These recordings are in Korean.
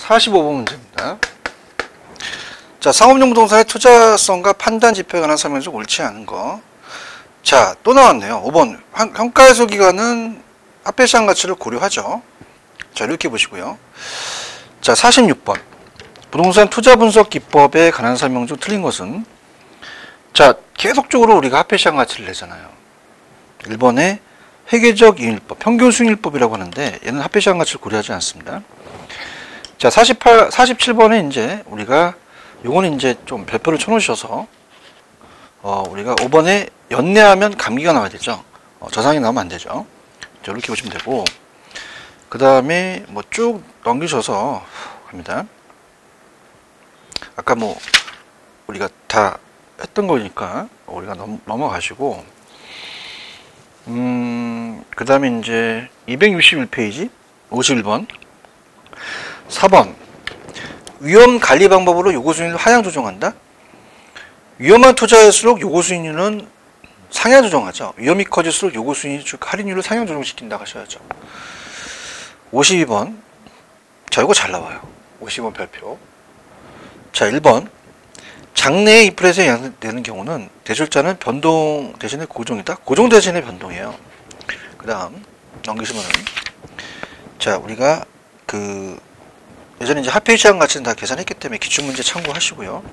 45번 문제입니다. 자, 상업용 부동산의 투자성과 판단 지표에 관한 설명 중 옳지 않은 거. 자, 또 나왔네요. 5번. 평가해소 기관은 합계시장 가치를 고려하죠. 자, 이렇게 보시고요. 자, 46번. 부동산 투자 분석 기법에 관한 설명 중 틀린 것은? 자, 계속적으로 우리가 합계시장 가치를 내잖아요. 1번에 회계적 이윤율법, 평균 수익률법이라고 하는데 얘는 합계시장 가치를 고려하지 않습니다. 자, 47번에 이제 우리가 요거는 이제 좀 별표를 쳐놓으셔서 우리가 5번에 연내하면 감기가 나와야 되죠. 저상이 나오면 안 되죠. 자, 이렇게 보시면 되고, 그 다음에 뭐 쭉 넘기셔서 합니다. 아까 뭐 우리가 다 했던 거니까 우리가 넘어가시고, 그 다음에 이제 261페이지 51번 4번 위험 관리 방법으로 요구 수익률을 하향 조정한다. 위험한 투자일수록 요구 수익률은 상향 조정하죠. 위험이 커질수록 요구 수익률 즉 할인율을 상향 조정시킨다 하셔야죠. 52번. 자, 이거 잘 나와요. 52번 별표. 자, 1번. 장래에 인플레이션에 영향되는 경우는 대출자는 변동 대신에 고정이다. 고정 대신에 변동이에요. 그 다음 넘기시면은, 자, 우리가 예전에 이제 합계시장 가치는 다 계산했기 때문에 기출문제 참고하시고요.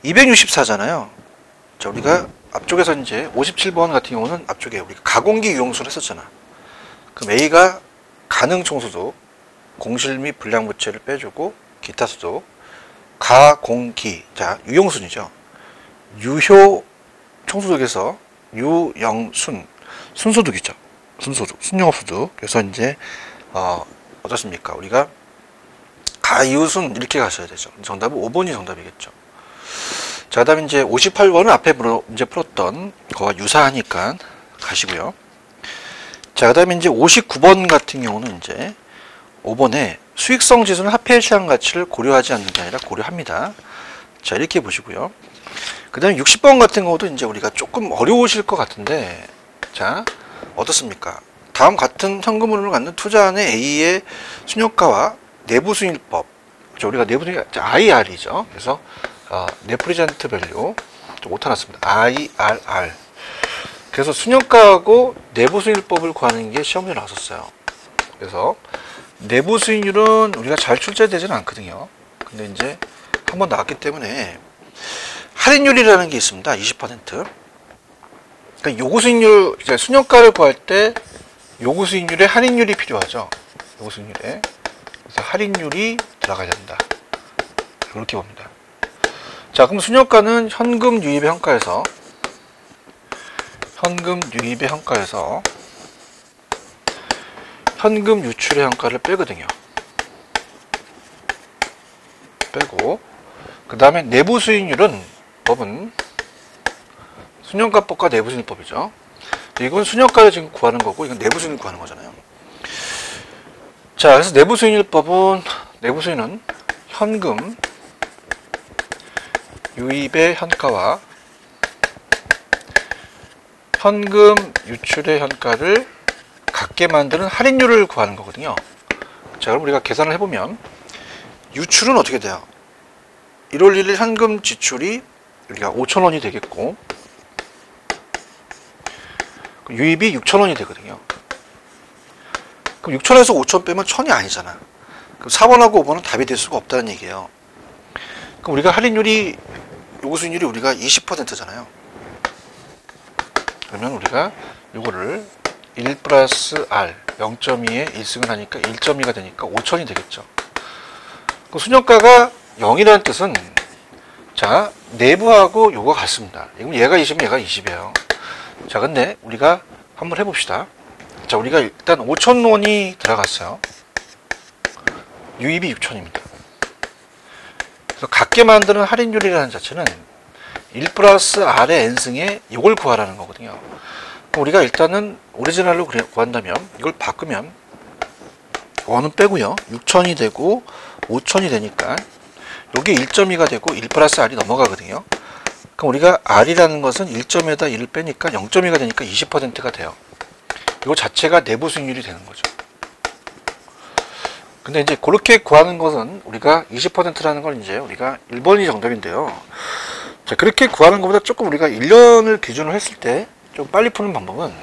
264잖아요. 자, 우리가 앞쪽에서 이제 57번 같은 경우는 앞쪽에 우리가 가공기 유용수를 했었잖아. 그럼 A가 가능 총소득, 공실 및 불량부채를 빼주고 기타 소득, 가공기, 자, 유용순이죠. 유효 총소득에서 유영순, 순소득이죠. 순소득, 순영업소득. 그래서 이제 어떻습니까? 우리가 가이웃은 이렇게 가셔야 되죠. 정답은 5번이 정답이겠죠. 자, 그 다음에 이제 58번은 앞에 문제 풀었던 거와 유사하니까 가시고요. 자, 그 다음에 이제 59번 같은 경우는 이제 5번에 수익성 지수는 합계시장 가치를 고려하지 않는 게 아니라 고려합니다. 자, 이렇게 보시고요. 그 다음에 60번 같은 경우도 이제 우리가 조금 어려우실 것 같은데, 자, 어떻습니까? 다음 같은 현금흐름을 갖는 투자안의 A의 순효과와 내부 수익률법. 우리가 내부 수익 IR이죠. 그래서 net present value 좀 오타났습니다. IRR. 그래서 순효과하고 내부 수익률법을 구하는 게 시험에 나왔었어요. 그래서 내부 수익률은 우리가 잘 출제되지는 않거든요. 근데 이제 한번 나왔기 때문에 할인율이라는 게 있습니다. 20%. 그러니까 요구 수익률, 이제 순효과를 구할 때 요구 수익률에 할인율이 필요하죠. 요구 수익률에. 그래서 할인율이 들어가야 된다. 이렇게 봅니다. 자, 그럼 순효과는 현금 유입의 현가에서 현금 유출의 현가를 빼거든요. 빼고, 그 다음에 내부 수익률은 법은 순효과법과 내부 수익률법이죠. 이건 순효과를 지금 구하는 거고, 이건 내부 수익률 구하는 거잖아요. 자, 그래서 내부 수익률법은, 내부 수익률은 현금 유입의 현가와 현금 유출의 현가를 같게 만드는 할인율을 구하는 거거든요. 자, 그럼 우리가 계산을 해보면 유출은 어떻게 돼요? 1월 1일 현금 지출이 우리가 5,000원이 되겠고, 유입이 6,000원이 되거든요. 그럼 6,000원에서 5,000 빼면 1,000이 아니잖아. 그럼 4번하고 5번은 답이 될 수가 없다는 얘기예요. 그럼 우리가 할인율이, 요구 수익률이 우리가 20%잖아요. 그러면 우리가 요거를 1 플러스 R 0.2에 1승을 하니까 1.2가 되니까 5,000이 되겠죠. 그 순효과가 0이라는 뜻은, 자, 내부하고 요거 같습니다. 이건 얘가 20이면 얘가 20이에요. 자, 근데 우리가 한번 해봅시다. 자, 우리가 일단 5,000원이 들어갔어요. 유입이 6,000입니다. 그래서 같게 만드는 할인율이라는 자체는 1 플러스 R의 N승에 이걸 구하라는 거거든요. 그럼 우리가 일단은 오리지널로 구한다면 이걸 바꾸면 5는 빼고요. 6,000이 되고 5,000이 되니까 여기 1.2가 되고 1 플러스 R이 넘어가거든요. 그럼 우리가 R이라는 것은 1점에다 1을 빼니까 0.2가 되니까 20%가 돼요. 이거 자체가 내부 수익률이 되는 거죠. 근데 이제 그렇게 구하는 것은 우리가 20%라는 건 이제 우리가 1번이 정답인데요. 자, 그렇게 구하는 것보다 조금 우리가 1년을 기준으로 했을 때 좀 빨리 푸는 방법은,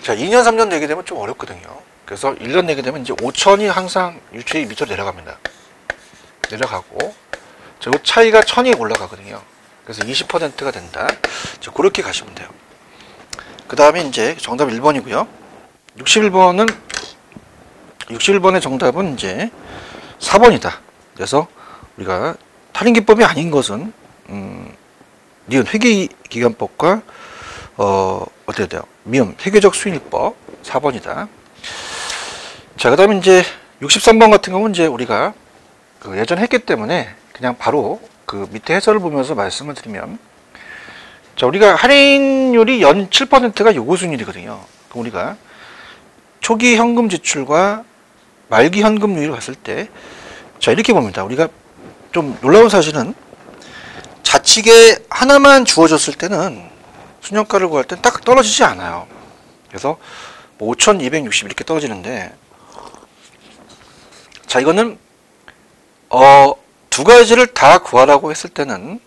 자, 2년, 3년 내게 되면 좀 어렵거든요. 그래서 1년 내게 되면 이제 5천이 항상 유추이 밑으로 내려갑니다. 내려가고, 그리고 차이가 1000이 올라가거든요. 그래서 20%가 된다. 자, 그렇게 가시면 돼요. 그 다음에 이제 정답 1번이고요. 61번의 정답은 이제 4번이다. 그래서 우리가 탈인기법이 아닌 것은, 니은 회계기간법과, 어떻게 돼요? 미음 회계적 수익법 4번이다. 자, 그 다음에 이제 63번 같은 경우는 이제 우리가 그 예전 했기 때문에 그냥 바로 그 밑에 해설을 보면서 말씀을 드리면, 자, 우리가 할인율이 연 7%가 요구순이익이거든요. 그럼 우리가 초기 현금 지출과 말기 현금률을 봤을 때, 자, 이렇게 봅니다. 우리가 좀 놀라운 사실은 자칙에 하나만 주어졌을 때는 순영가를 구할 땐 딱 떨어지지 않아요. 그래서 5260 이렇게 떨어지는데, 자, 이거는 두 가지를 다 구하라고 했을 때는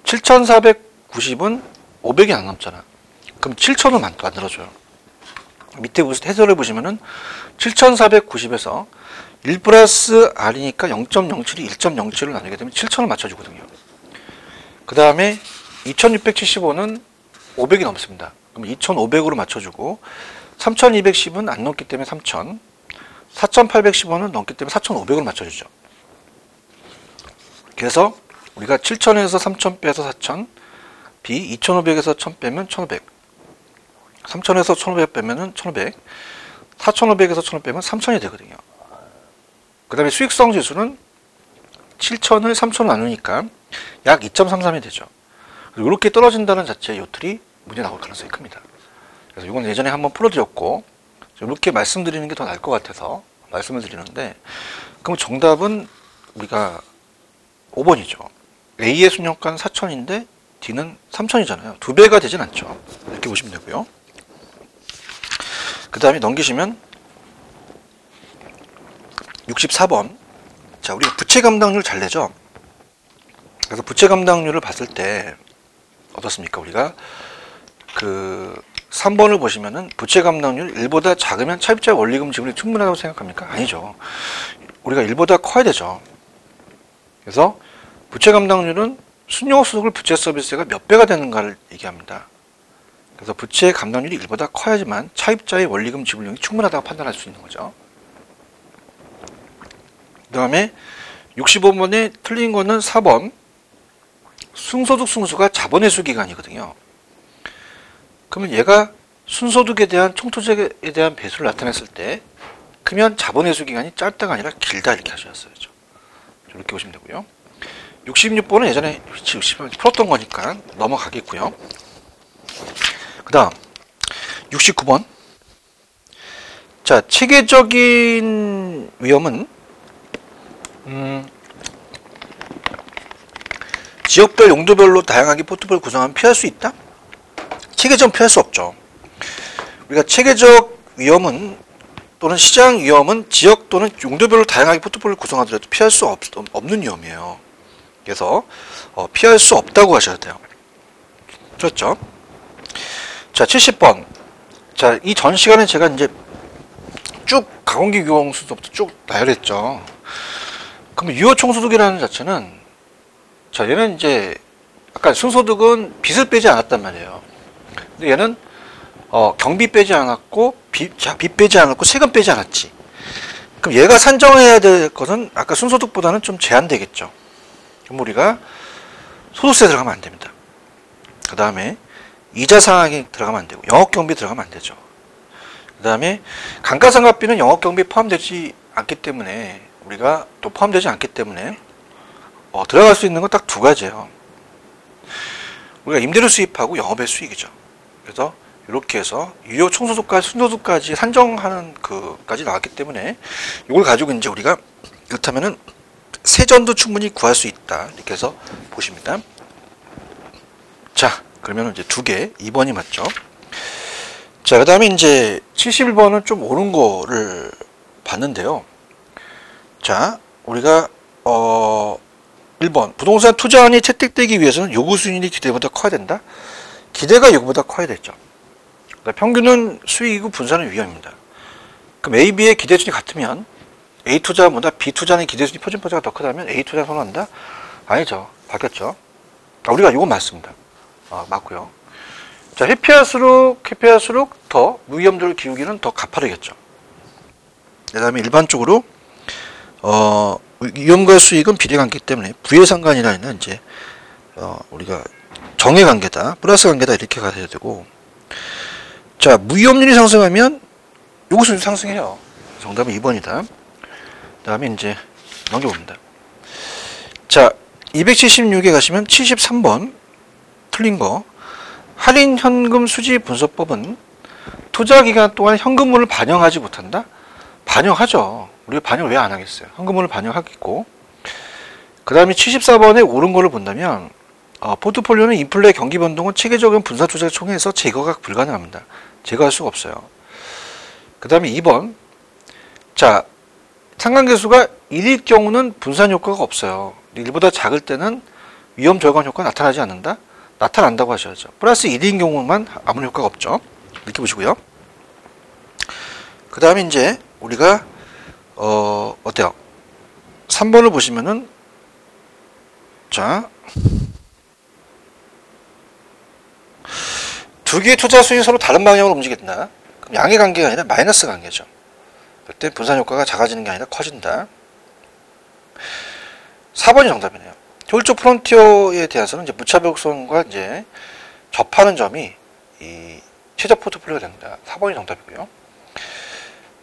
7490은 500이 안 남잖아. 그럼 7000을 만들어줘요. 밑에 해설을 보시면은 7490에서 1 플러스 R이니까 0.07이 1.07을 나누게 되면 7000을 맞춰주거든요. 그 다음에 2675는 500이 넘습니다. 그럼 2500으로 맞춰주고, 3210은 안 넘기 때문에 3000, 4815는 넘기 때문에 4500으로 맞춰주죠. 그래서 우리가 7000에서 3000 빼서 4000, B 2500에서 1000 빼면 1500, 3000에서 1500 빼면은 1500, 4500에서 1000 빼면 3000이 되거든요. 그 다음에 수익성 지수는 7000을 3000으로 나누니까 약 2.33이 되죠. 이렇게 떨어진다는 자체의 요틀이 문제 나올 가능성이 큽니다. 그래서 이건 예전에 한번 풀어드렸고, 이렇게 말씀드리는 게 더 나을 것 같아서 말씀을 드리는데, 그럼 정답은 우리가 5번이죠. A의 순영가는 4000인데 D는 3000이잖아요. 2배가 되진 않죠. 이렇게 보시면 되고요. 그 다음에 넘기시면 64번. 자, 우리가 부채 감당률 잘 내죠. 그래서 부채 감당률을 봤을 때 어떻습니까? 우리가 그 3번을 보시면은 부채 감당률 1보다 작으면 차입자 원리금 지불이 충분하다고 생각합니까? 아니죠. 우리가 1보다 커야 되죠. 그래서 부채 감당률은 순영소득을 부채 서비스가 몇 배가 되는가를 얘기합니다. 그래서 부채 감당률이 1보다 커야지만 차입자의 원리금 지불력이 충분하다고 판단할 수 있는 거죠. 그 다음에 65번에 틀린 거는 4번. 순소득 승수가 자본회수 기간이거든요. 그러면 얘가 순소득에 대한 총토지에 대한 배수를 나타냈을 때, 크면 자본회수 기간이 짧다가 아니라 길다 이렇게 하셨어야죠. 이렇게 보시면 되고요. 66번은 예전에 풀었던 거니까 넘어가겠고요. 그 다음 69번. 자, 체계적인 위험은 지역별 용도별로 다양하게 포트폴리오 구성하면 피할 수 있다? 체계적은 피할 수 없죠. 우리가 체계적 위험은 또는 시장 위험은 지역 또는 용도별로 다양하게 포트폴리오 구성하더라도 피할 수 없는 위험이에요. 그래서 피할 수 없다고 하셔야 돼요. 그렇죠? 자, 70번. 자, 이 전 시간에 제가 이제 쭉 가공기 유형수부터 쭉 나열했죠. 그럼 유효총소득이라는 자체는, 자, 얘는 이제 아까 순소득은 빚을 빼지 않았단 말이에요. 근데 얘는 경비 빼지 않았고 빚 빼지 않았고 세금 빼지 않았지. 그럼 얘가 산정해야 될 것은 아까 순소득보다는 좀 제한되겠죠. 그럼 우리가 소득세 들어가면 안 됩니다. 그 다음에 이자 상환이 들어가면 안 되고 영업경비 들어가면 안 되죠. 그 다음에 감가상각비는 영업경비에 포함되지 않기 때문에 우리가 또 포함되지 않기 때문에 들어갈 수 있는 건 딱 두 가지예요. 우리가 임대료 수입하고 영업의 수익이죠. 그래서 이렇게 해서 유효 총소득까지 순소득까지 산정하는 그까지 나왔기 때문에 이걸 가지고 이제 우리가 그렇다면은 세전도 충분히 구할 수 있다 이렇게 해서 보십니다. 자, 그러면 이제 두 개 2번이 맞죠. 자, 그 다음에 이제 71번은 좀 옳은 거를 봤는데요. 자, 우리가 1번 부동산 투자원이 채택되기 위해서는 요구 수익률이 기대보다 커야 된다. 기대가 요구보다 커야 되죠. 그러니까 평균은 수익이고 분산은 위험입니다. 그럼 A, B의 기대 수준이 같으면 A 투자보다 B 투자는 기대 수준이 표준파가 더 크다면 A 투자 선호한다? 아니죠. 바뀌었죠. 우리가 이건 맞습니다. 맞고요. 자, 회피할수록 더 위험도를 기울기는 더 가파르겠죠. 그 다음에 일반적으로 위험과 수익은 비례관계이기 때문에 부의상관이라는 이제 우리가 정의관계다, 플러스 관계다 이렇게 가야 되고, 자, 무위험률이 상승하면 요구수준이 상승해요. 정답은 2번이다. 그 다음에 이제 넘겨봅니다. 자, 276에 가시면 73번 틀린 거. 할인 현금 수지 분석법은 투자 기간 동안 현금물을 반영하지 못한다? 반영하죠. 우리가 반영을 왜 안 하겠어요? 현금물을 반영하겠고. 그 다음에 74번에 옳은 거를 본다면 포트폴리오는 인플레 경기 변동은 체계적인 분산 투자를 통해서 제거가 불가능합니다. 제거할 수가 없어요. 그 다음에 2번. 자, 상관계수가 1일 경우는 분산 효과가 없어요. 1보다 작을 때는 위험 절감 효과가 나타나지 않는다? 나타난다고 하셔야죠. 플러스 1인 경우만 아무 효과가 없죠. 이렇게 보시고요. 그 다음에 이제 우리가 어때요? 3번을 보시면은 자, 두 개의 투자 수익이 서로 다른 방향으로 움직인다. 그럼 양의 관계가 아니라 마이너스 관계죠. 그때 분산 효과가 작아지는 게 아니라 커진다. 4번이 정답이네요. 효율적 프론티어에 대해서는 이제 무차별성과 이제 접하는 점이 이 최저 포트폴리오가 됩니다. 4번이 정답이고요.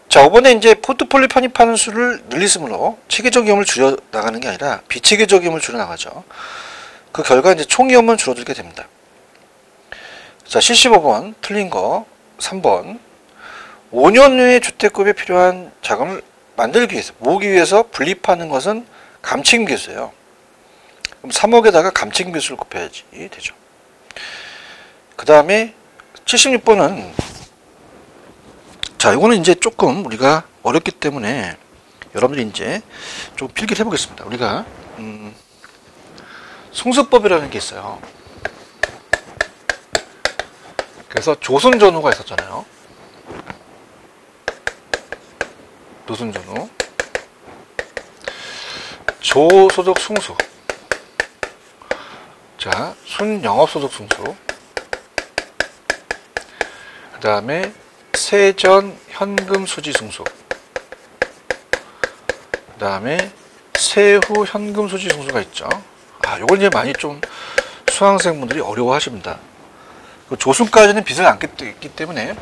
자, 5번에 이제 포트폴리오 편입하는 수를 늘리므로 체계적 위험을 줄여 나가는 게 아니라 비체계적 위험을 줄여 나가죠. 그 결과 이제 총 위험은 줄어들게 됩니다. 자, 75번 틀린 거 3번. 5년 후에 주택급에 필요한 자금을 만들기 위해서, 모으기 위해서 분립하는 것은 감책임계수예요. 그럼 3억에다가 감책임계수를 곱해야지 되죠. 그 다음에 76번은 자, 이거는 이제 조금 우리가 어렵기 때문에 여러분들이 이제 좀 필기를 해보겠습니다. 우리가 송수법이라는 게 있어요. 그래서 조선전후가 있었잖아요. 조선전후. 조소득 숭수. 자, 순영업소득 숭수. 그 다음에 세전 현금 수지 숭수. 그 다음에 세후 현금 수지 숭수가 있죠. 요걸 이제 많이 좀 수강생분들이 어려워하십니다. 조순까지는 빚을 안 깼기 때문에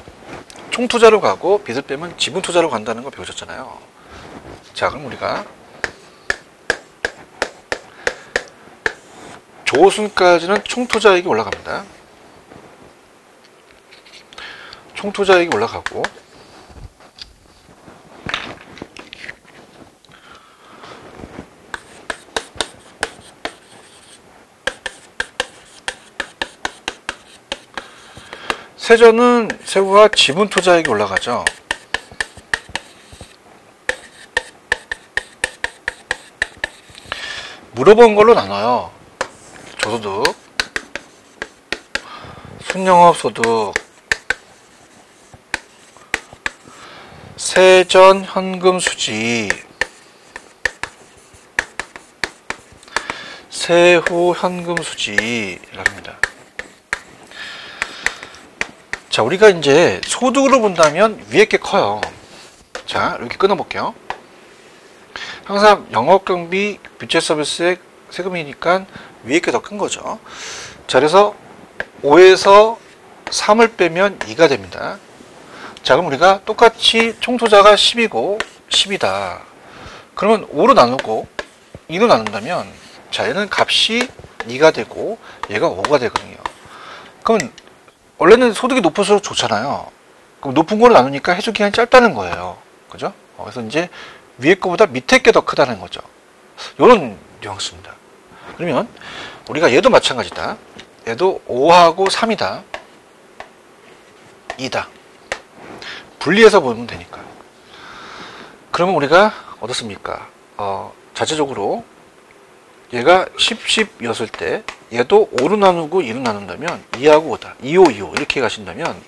총투자로 가고 빚을 빼면 지분투자로 간다는 거 배우셨잖아요. 자, 그럼 우리가 조순까지는 총투자액이 올라갑니다. 총투자액이 올라가고 세전은 세후와 지분투자액이 올라가죠. 물어본 걸로 나눠요. 조소득, 순영업소득, 세전 현금 수지, 세후 현금 수지라고 합니다. 자, 우리가 이제 소득으로 본다면 위에 게 커요. 자, 이렇게 끊어볼게요. 항상 영업경비, 뷰체 서비스액, 세금이니까 위에 게 더 큰 거죠. 자, 그래서 5에서 3을 빼면 2가 됩니다. 자, 그럼 우리가 똑같이 총투자가 10이고 10이다. 그러면 5로 나누고 2로 나눈다면 자, 얘는 값이 2가 되고 얘가 5가 되거든요. 그러면 원래는 소득이 높을수록 좋잖아요. 그럼 높은 거로 나누니까 해줄 기간이 짧다는 거예요. 그죠? 그래서 이제 위에 거보다 밑에 게 더 크다는 거죠. 이런 뉘앙스입니다. 그러면 우리가 얘도 마찬가지다. 얘도 5하고 3이다. 2다. 분리해서 보면 되니까. 그러면 우리가 어떻습니까? 자체적으로 얘가 10였을 때 얘도 5로 나누고 2로 나눈다면 2하고 5다. 2, 5, 2, 5 이렇게 가신다면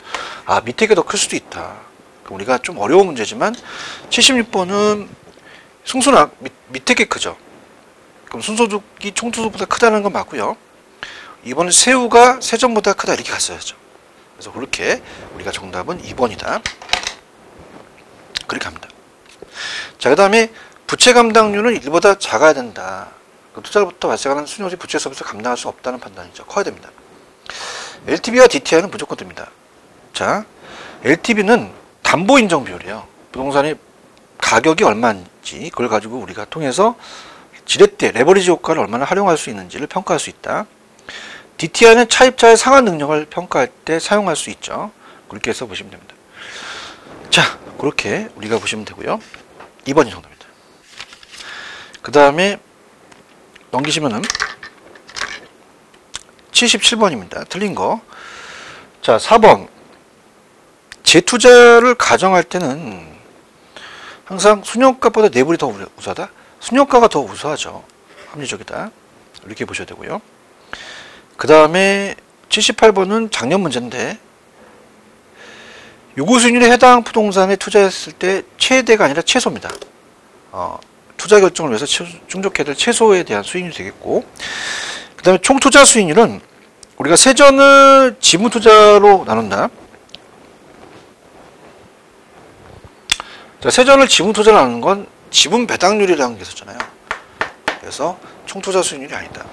밑에 게 더 클 수도 있다. 그럼 우리가 좀 어려운 문제지만 76번은 승수는 밑에 게 크죠. 그럼 순서두기 총투수보다 크다는 건 맞고요. 이번에 새우가 세점보다 크다 이렇게 갔어야죠. 그래서 그렇게 우리가 정답은 2번이다. 그렇게 합니다. 자, 그 다음에 부채 감당률은 1보다 작아야 된다. 투자로부터 발생하는 순효시 부채 서비스를 감당할 수 없다는 판단이죠. 커야 됩니다. LTV와 DTI는 무조건 됩니다. 자, LTV는 담보 인정 비율이에요. 부동산의 가격이 얼마인지 그걸 가지고 우리가 통해서 지렛대, 레버리지 효과를 얼마나 활용할 수 있는지를 평가할 수 있다. DTI는 차입자의 상환 능력을 평가할 때 사용할 수 있죠. 그렇게 해서 보시면 됩니다. 자, 그렇게 우리가 보시면 되고요. 2번이 정답입니다. 그 다음에 넘기시면은 77번입니다. 틀린 거. 자, 4번. 재투자를 가정할 때는 항상 순효가보다 내불이 더 우수하다? 순효가가 더 우수하죠. 합리적이다. 이렇게 보셔야 되고요. 그 다음에 78번은 작년 문제인데 요구수익률에 해당 부동산에 투자했을 때 최대가 아니라 최소입니다. 투자 결정을 위해서 충족해야 될 최소에 대한 수익률이 되겠고, 그 다음에 총 투자 수익률은 우리가 세전을 지분 투자로 나눈다. 자, 세전을 지분 투자로 나누는 건 지분 배당률이라는 게 있었잖아요. 그래서 총 투자 수익률이 아니다.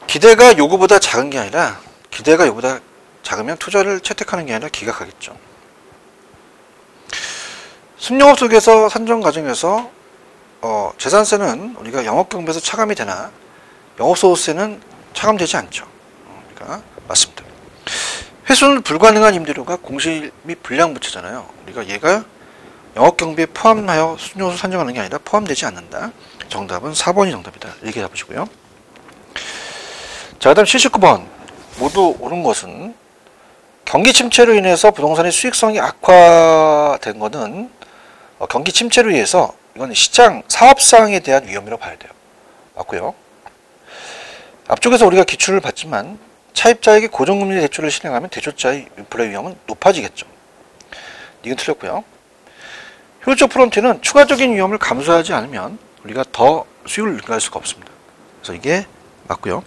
기대가 요구보다 작은 게 아니라 기대가 요구보다 작으면 투자를 채택하는 게 아니라 기각하겠죠. 순영업 속에서 산정 과정에서 재산세는 우리가 영업경비에서 차감이 되나 영업소득세는 차감되지 않죠. 그러니까 맞습니다. 회수는 불가능한 임대료가 공실 및 불량부채잖아요. 우리가 얘가 영업경비에 포함하여 순요소 산정하는 게 아니라 포함되지 않는다. 정답은 4번이 정답이다. 이렇게 잡으시고요. 자, 그 다음 79번. 모두 옳은 것은 경기 침체로 인해서 부동산의 수익성이 악화된 것은 경기 침체로 인해서 이건 시장, 사업상에 대한 위험이라고 봐야 돼요. 맞고요. 앞쪽에서 우리가 기출을 봤지만 차입자에게 고정금리 대출을 실행하면 대출자의 인플레 위험은 높아지겠죠. 이건 틀렸고요. 효율적 프론트는 추가적인 위험을 감수하지 않으면 우리가 더 수익을 늘릴 수가 없습니다. 그래서 이게 맞고요.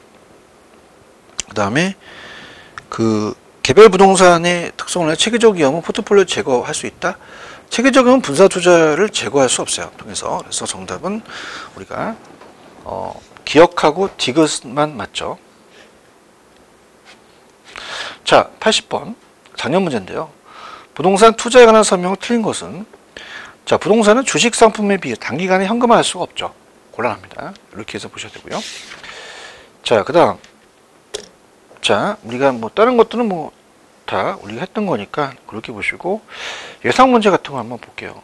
그 다음에 개별 부동산의 특성을 체계적 위험은 포트폴리오 제거할 수 있다. 체계적 위험은 분사 투자를 제거할 수 없어요. 통해서. 그래서 정답은 우리가 기억하고 디귿만 맞죠. 자, 80번 작년 문제인데요. 부동산 투자에 관한 설명을 틀린 것은 자, 부동산은 주식 상품에 비해 단기간에 현금화할 수가 없죠. 곤란합니다. 이렇게 해서 보셔야 되고요. 자, 그 다음 자, 우리가 뭐 다른 것들은 뭐 다 우리가 했던 거니까 그렇게 보시고 예상 문제 같은 거 한번 볼게요.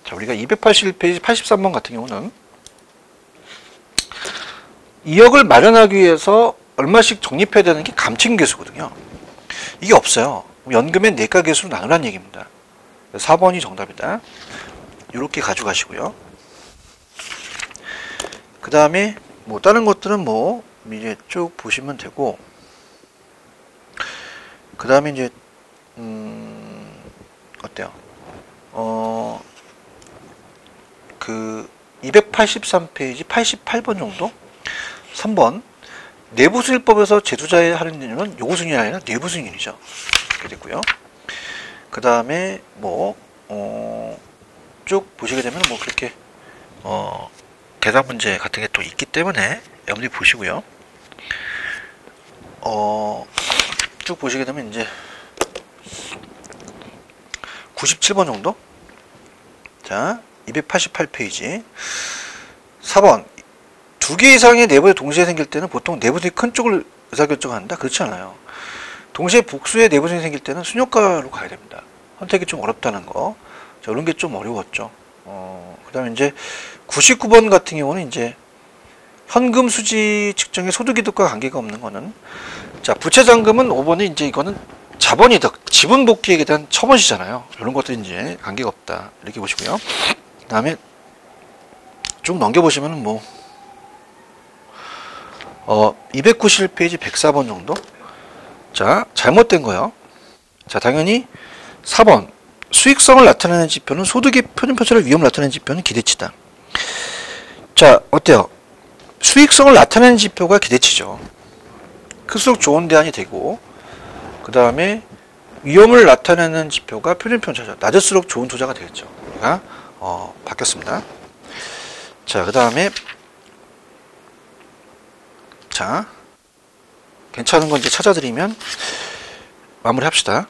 자, 우리가 281페이지 83번 같은 경우는 2억을 마련하기 위해서 얼마씩 적립해야 되는 게 감칭계수거든요. 이게 없어요. 연금의 내가계수로 나누라는 얘기입니다. 4번이 정답이다. 이렇게 가져가시고요. 그 다음에 뭐 다른 것들은 뭐 이제 쭉 보시면 되고, 그 다음에 이제 어때요? 283페이지 88번 정도? 3번 내부수익법에서 재투자에 하는 이유는 요구수익이 아니라 내부수익이죠. 이렇게 됐고요. 그 다음에 뭐 쭉 보시게 되면 뭐 그렇게 계산 문제 같은 게 또 있기 때문에 여러분들이 보시고요. 쭉 보시게 되면 이제 97번 정도? 자, 288페이지 4번 2개 이상의 내부에 동시에 생길 때는 보통 내부수익 큰 쪽을 의사결정한다? 그렇지 않아요. 동시에 복수의 내부수익이 생길 때는 순효가로 가야 됩니다. 선택이 좀 어렵다는 거. 자, 이런 게 좀 어려웠죠. 그 다음에 이제 99번 같은 경우는 이제 현금 수지 측정의 소득이득과 관계가 없는 거는 자, 부채잔금은 5번에 이제 이거는 자본이득, 지분 복귀에 대한 처분이잖아요. 이런 것들이 이제 관계가 없다. 이렇게 보시고요. 그 다음에 쭉 넘겨보시면은 뭐 291페이지 104번 정도. 자, 잘못된 거요. 자, 당연히 4번 수익성을 나타내는 지표는 소득의 표준편차를 위험을 나타내는 지표는 기대치다. 자, 어때요? 수익성을 나타내는 지표가 기대치죠. 클수록 좋은 대안이 되고, 그 다음에 위험을 나타내는 지표가 표준편차죠. 낮을수록 좋은 투자가 되겠죠. 우리가 바뀌었습니다. 자, 그 다음에 자, 괜찮은 건 이제 찾아드리면 마무리 합시다.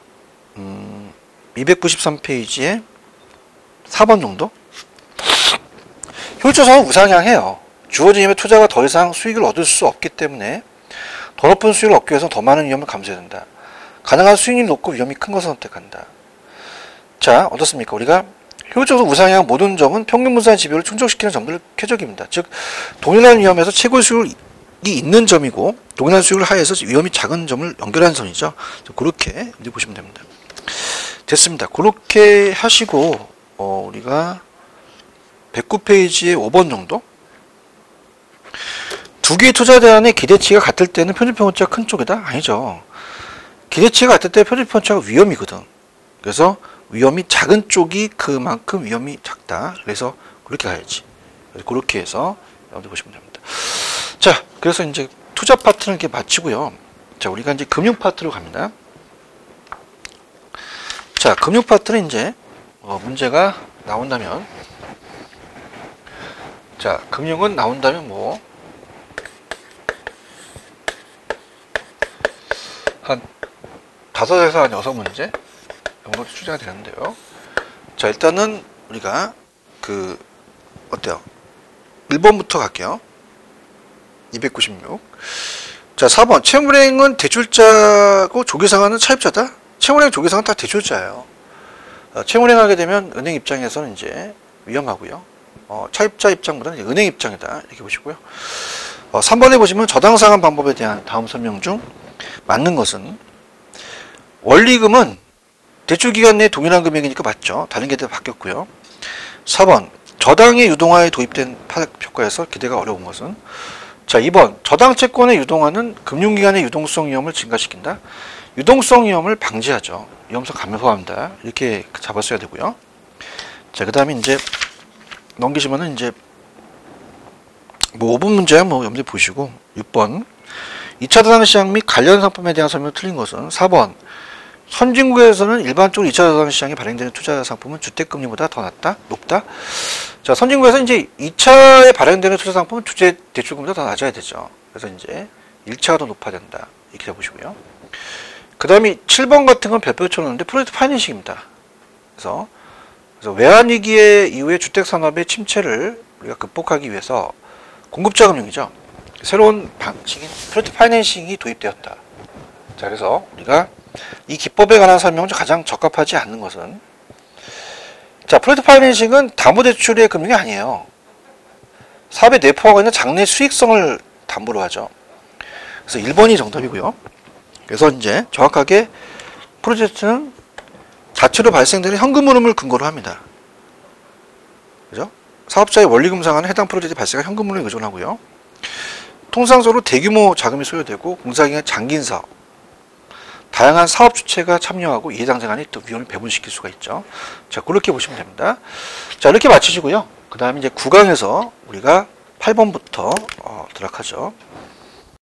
293페이지에 4번 정도. 효율조사는 우상향해요. 주어진 힘의 투자가 더 이상 수익을 얻을 수 없기 때문에 더 높은 수익을 얻기 위해서 더 많은 위험을 감수해야 된다. 가능한 수익률이 높고 위험이 큰 것을 선택한다. 자, 어떻습니까? 우리가 효율적으로 우상향한 모든 점은 평균 분산의 지표를 충족시키는 점들 쾌적입니다. 즉, 동일한 위험에서 최고의 수익이 있는 점이고 동일한 수익을 하에서 위험이 작은 점을 연결하는 선이죠. 그렇게 보시면 됩니다. 됐습니다. 그렇게 하시고 우리가 109페이지에 5번 정도. 두 개의 투자 대안의 기대치가 같을 때는 표준편차가 큰 쪽이다? 아니죠. 기대치가 같을 때 표준편차가 위험이거든. 그래서 위험이 작은 쪽이 그만큼 위험이 작다. 그래서 그렇게 가야지. 그래서 그렇게 해서 여러분들 보시면 됩니다. 자, 그래서 이제 투자 파트는 이렇게 마치고요. 자, 우리가 이제 금융 파트로 갑니다. 자, 금융 파트는 이제 문제가 나온다면, 자, 금융은 나온다면 뭐 한 5에서 한 6문제 정도 추정이 되는데요. 자, 일단은 우리가 어때요? 1번부터 갈게요. 296. 자, 4번. 채무은행은 대출자고 조기상환은 차입자다? 채무은행 조기상환 다 대출자예요. 채무은행 하게 되면 은행 입장에서는 이제 위험하고요. 차입자 입장보다는 이제 은행 입장이다. 이렇게 보시고요. 3번에 보시면 저당상환 방법에 대한 다음 설명 중 맞는 것은 원리금은 대출기간 내 동일한 금액이니까 맞죠. 다른 게 바뀌었고요. 4번. 저당의 유동화에 도입된 파악 효과에서 기대가 어려운 것은, 자, 2번. 저당 채권의 유동화는 금융기관의 유동성 위험을 증가시킨다. 유동성 위험을 방지하죠. 위험성 감소한다. 이렇게 잡았어야 되고요. 자, 그 다음에 이제 넘기시면은 이제 뭐 5번 문제야 뭐 염두에 보시고. 6번. 2차 자산시장 및 관련 상품에 대한 설명이 틀린 것은, 4번. 선진국에서는 일반적으로 2차 자산시장에 발행되는 투자 상품은 주택금리보다 더 높다. 자, 선진국에서 이제 2차에 발행되는 투자 상품은 주택 대출금리보다 더 낮아야 되죠. 그래서 이제 1차가 더 높아야 된다. 이렇게 보시고요. 그 다음에 7번 같은 건 별표 쳐놓는데 프로젝트 파이낸싱입니다. 그래서 외환위기 이후에 주택산업의 침체를 우리가 극복하기 위해서 공급자 금융이죠. 새로운 방식인 프로젝트 파이낸싱이 도입되었다. 자, 그래서 우리가 이 기법에 관한 설명은 가장 적합하지 않는 것은, 자, 프로젝트 파이낸싱은 담보대출의 금융이 아니에요. 사업에 내포하고 있는 장래 수익성을 담보로 하죠. 그래서 1번이 정답이고요. 그래서 이제 정확하게 프로젝트는 자체로 발생되는 현금 흐름을 근거로 합니다. 그죠? 사업자의 원리금 상환은 해당 프로젝트에 발생한 현금 흐름에 의존하고요. 통상적으로 대규모 자금이 소요되고 공사기간 장기인 사업, 다양한 사업 주체가 참여하고 이해당장간에 또 위험을 배분시킬 수가 있죠. 자, 그렇게 보시면 됩니다. 자, 이렇게 마치시고요. 그 다음에 이제 9강에서 우리가 8번부터 들어가죠.